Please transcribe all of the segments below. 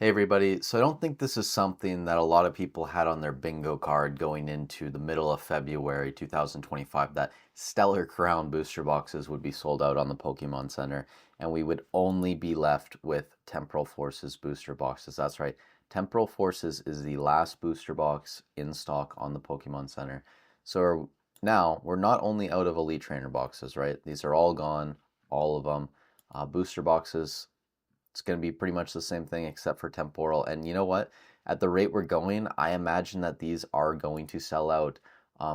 Hey everybody, so I don't think this is something that a lot of people had on their bingo card going into the middle of February 2025, that Stellar Crown booster boxes would be sold out on the Pokemon Center and we would only be left with Temporal Forces booster boxes. That's right, Temporal Forces is the last booster box in stock on the Pokemon Center. So now we're not only out of Elite Trainer boxes, right? These are all gone, all of them. Booster boxes, it's going to be pretty much the same thing except for temporal. And you know what? At the rate we're going, I imagine that these are going to sell out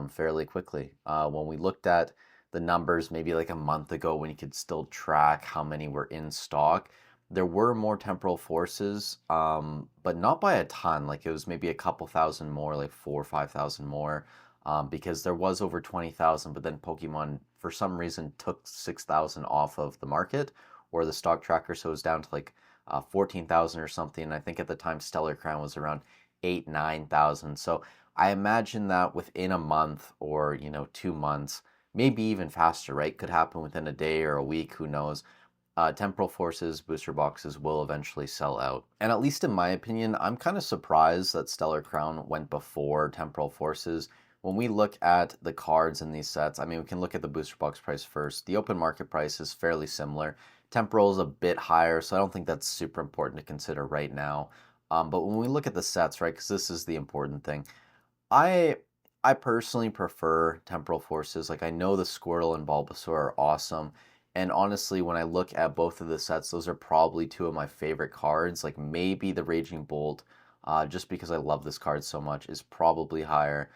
fairly quickly. When we looked at the numbers maybe like a month ago when you could still track how many were in stock, there were more temporal forces, but not by a ton. Like it was maybe a couple thousand more, like 4 or 5 thousand more, because there was over 20,000, but then Pokemon for some reason took 6,000 off of the market or the stock tracker, so it was down to like 14,000 or something. And I think at the time Stellar Crown was around 8, 9,000. So I imagine that within a month or 2 months, maybe even faster, right? Could happen within a day or a week, who knows? Temporal Forces booster boxes will eventually sell out. And at least in my opinion, I'm kind of surprised that Stellar Crown went before Temporal Forces. When we look at the cards in these sets, I mean, we can look at the booster box price first. The open market price is fairly similar. Temporal is a bit higher, so I don't think that's super important to consider right now. But when we look at the sets, right, because this is the important thing, I I personally prefer Temporal Forces. Like I know the Squirtle and Bulbasaur are awesome, and honestly, when I look at both of the sets, those are probably two of my favorite cards. Like maybe the Raging Bolt, just because I love this card so much, is probably higher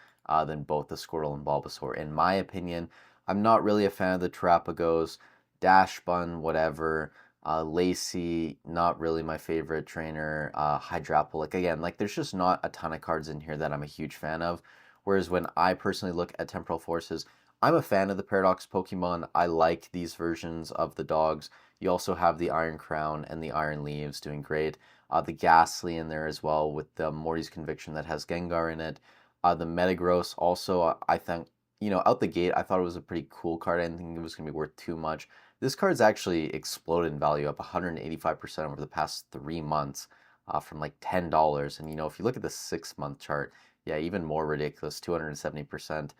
than both the Squirtle and Bulbasaur. In my opinion, I'm not really a fan of the Terapagos, Dash Bun, whatever. Lacey, not really my favorite trainer. Hydrapple, like again, like there's just not a ton of cards in here that I'm a huge fan of. Whereas when I personally look at Temporal Forces, I'm a fan of the Paradox Pokemon. I like these versions of the dogs. You also have the Iron Crown and the Iron Leaves doing great. The Ghastly in there as well with the Morty's Conviction that has Gengar in it. The Metagross also, I think, out the gate, I thought it was a pretty cool card. I didn't think it was going to be worth too much. This card's actually exploded in value, up 185% over the past 3 months, from like $10. And if you look at the 6 month chart, yeah, even more ridiculous, 270%.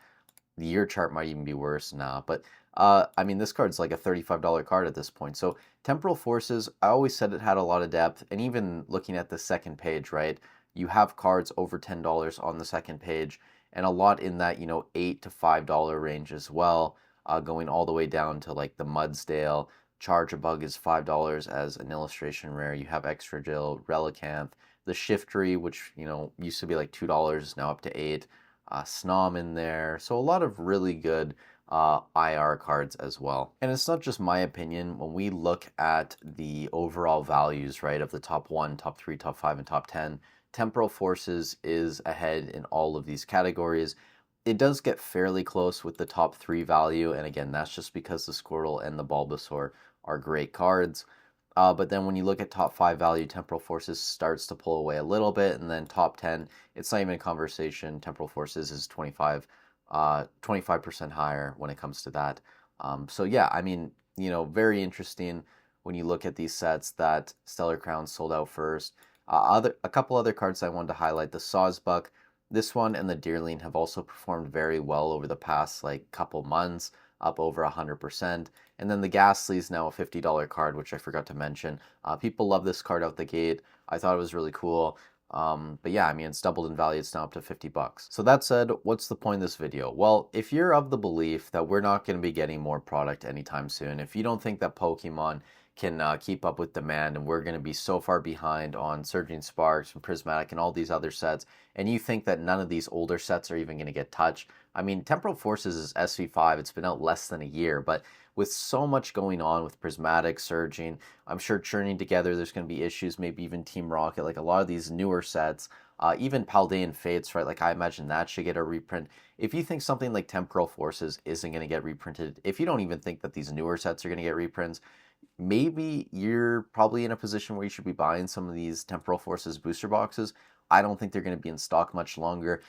The year chart might even be worse now. But I mean, this card's like a $35 card at this point. So Temporal Forces, I always said it had a lot of depth. And even looking at the second page, right, you have cards over $10 on the second page, and a lot in that, $8 to $5 range as well, going all the way down to like the Mudsdale. Charge a Bug is $5 as an illustration rare. You have Extra Jill, Relicanth, the Shiftry, which used to be like $2, is now up to 8. Snom in there. So a lot of really good IR cards as well. And it's not just my opinion. When we look at the overall values, right, of the top 1, top 3, top 5, and top 10, Temporal Forces is ahead in all of these categories. It does get fairly close with the top 3 value, and again, that's just because the Squirtle and the Bulbasaur are great cards. But then when you look at top 5 value, Temporal Forces starts to pull away a little bit, and then top 10, it's not even a conversation. Temporal Forces is 25% higher when it comes to that. So yeah, I mean, very interesting when you look at these sets that Stellar Crown sold out first. A couple other cards I wanted to highlight: the Sawsbuck, this one, and the Deerling have also performed very well over the past like couple months, up over 100%. And then the Ghastly is now a $50 card, which I forgot to mention. People love this card out the gate. I thought it was really cool. But yeah, I mean, it's doubled in value. It's now up to $50. So that said, what's the point of this video? Well, if you're of the belief that we're not going to be getting more product anytime soon, if you don't think that Pokemon can keep up with demand and we're going to be so far behind on Surging Sparks and Prismatic and all these other sets, and you think that none of these older sets are even going to get touched, I mean, Temporal Forces is SV5. It's been out less than a year, but with so much going on with Prismatic, Surging, I'm sure churning together, there's going to be issues, maybe even Team Rocket, like a lot of these newer sets, even Paldean Fates, right? Like I imagine that should get a reprint. If you think something like Temporal Forces isn't going to get reprinted, if you don't even think that these newer sets are going to get reprints, maybe you're probably in a position where you should be buying some of these Temporal Forces booster boxes. I don't think they're going to be in stock much longer.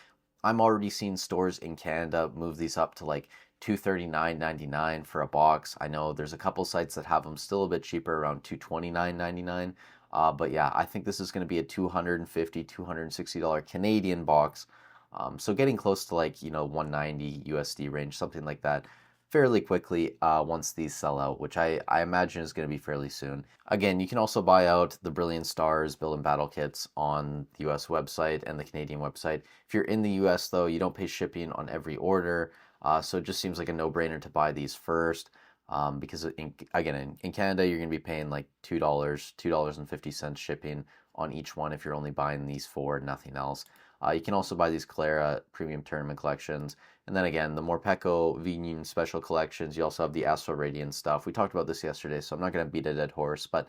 I'm already seeing stores in Canada move these up to like $239.99 for a box. I know there's a couple sites that have them still a bit cheaper, around $229.99. But yeah, I think this is going to be a $250, $260 Canadian box. So getting close to like, 190 USD range, something like that, fairly quickly once these sell out, which I imagine is going to be fairly soon. Again, you can also buy out the Brilliant Stars Build and Battle kits on the US website and the Canadian website. If you're in the US, though, you don't pay shipping on every order, so it just seems like a no-brainer to buy these first. Because in Canada, you're going to be paying like $2.50 shipping on each one if you're only buying these four, nothing else. You can also buy these Clara Premium Tournament collections. And then again, the Morpeko V-Union Special collections, you also have the Astro Radiant stuff. We talked about this yesterday, so I'm not going to beat a dead horse, but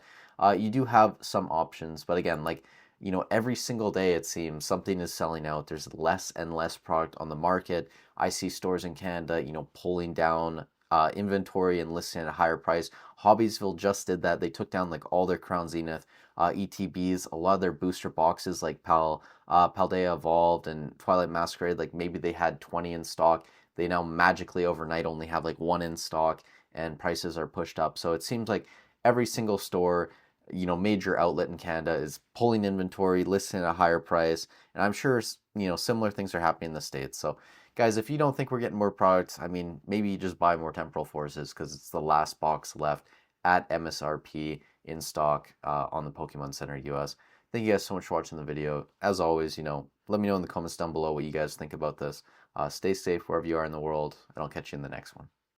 you do have some options. But again, like, every single day it seems something is selling out. There's less and less product on the market. I see stores in Canada, pulling down inventory and listing at a higher price. Hobbiesville just did that. They took down like all their Crown Zenith ETBs, a lot of their booster boxes like Paldea Evolved and Twilight Masquerade, like maybe they had 20 in stock. They now magically overnight only have like one in stock and prices are pushed up. So it seems like every single store, major outlet in Canada is pulling inventory, listing at a higher price. And I'm sure, similar things are happening in the States. So guys, if you don't think we're getting more products, I mean, maybe you just buy more Temporal Forces because it's the last box left at MSRP in stock on the Pokemon Center US. Thank you guys so much for watching the video. As always, let me know in the comments down below what you guys think about this. Stay safe wherever you are in the world, and I'll catch you in the next one.